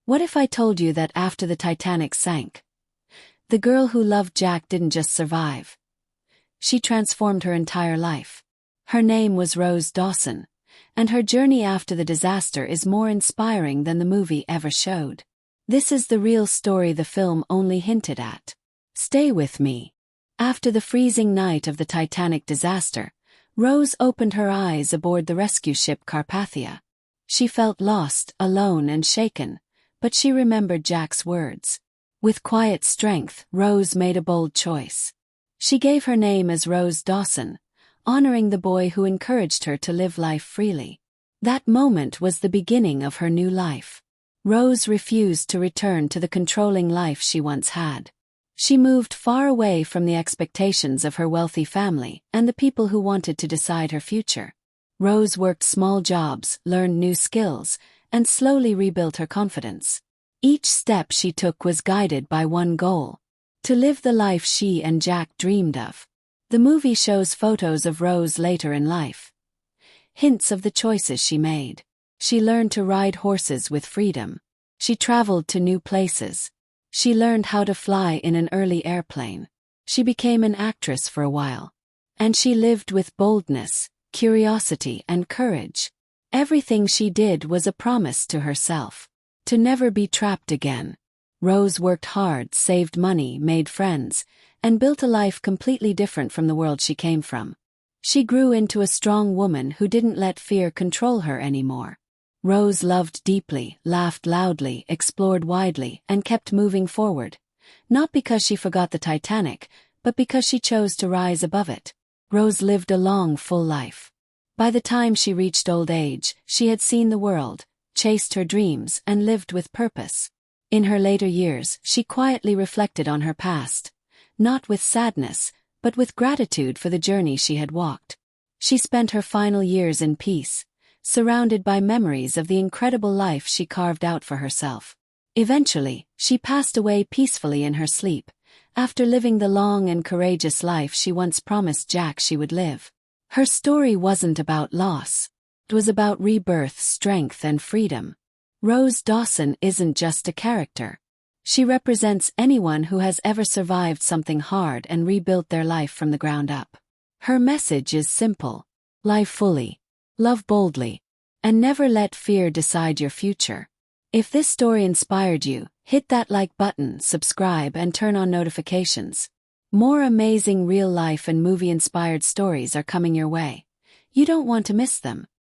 What if I told you that after the Titanic sank, the girl who loved Jack didn't just survive. She transformed her entire life. Her name was Rose Dawson, and her journey after the disaster is more inspiring than the movie ever showed. This is the real story the film only hinted at. Stay with me. After the freezing night of the Titanic disaster, Rose opened her eyes aboard the rescue ship Carpathia. She felt lost, alone and shaken, but she remembered Jack's words. With quiet strength, Rose made a bold choice. She gave her name as Rose Dawson, honoring the boy who encouraged her to live life freely. That moment was the beginning of her new life. Rose refused to return to the controlling life she once had. She moved far away from the expectations of her wealthy family and the people who wanted to decide her future. Rose worked small jobs, learned new skills, and slowly rebuilt her confidence. Each step she took was guided by one goal: to live the life she and Jack dreamed of. The movie shows photos of Rose later in life. Hints of the choices she made. She learned to ride horses with freedom. She traveled to new places. She learned how to fly in an early airplane. She became an actress for a while. And she lived with boldness, curiosity, and courage. Everything she did was a promise to herself. To never be trapped again. Rose worked hard, saved money, made friends, and built a life completely different from the world she came from. She grew into a strong woman who didn't let fear control her anymore. Rose loved deeply, laughed loudly, explored widely, and kept moving forward. Not because she forgot the Titanic, but because she chose to rise above it. Rose lived a long, full life. By the time she reached old age, she had seen the world, chased her dreams, and lived with purpose. In her later years, she quietly reflected on her past, not with sadness, but with gratitude for the journey she had walked. She spent her final years in peace, surrounded by memories of the incredible life she carved out for herself. Eventually, she passed away peacefully in her sleep, after living the long and courageous life she once promised Jack she would live. Her story wasn't about loss. It was about rebirth, strength, and freedom. Rose Dawson isn't just a character. She represents anyone who has ever survived something hard and rebuilt their life from the ground up. Her message is simple: live fully, love boldly, and never let fear decide your future. If this story inspired you, hit that like button, subscribe, and turn on notifications. More amazing real-life and movie-inspired stories are coming your way. You don't want to miss them.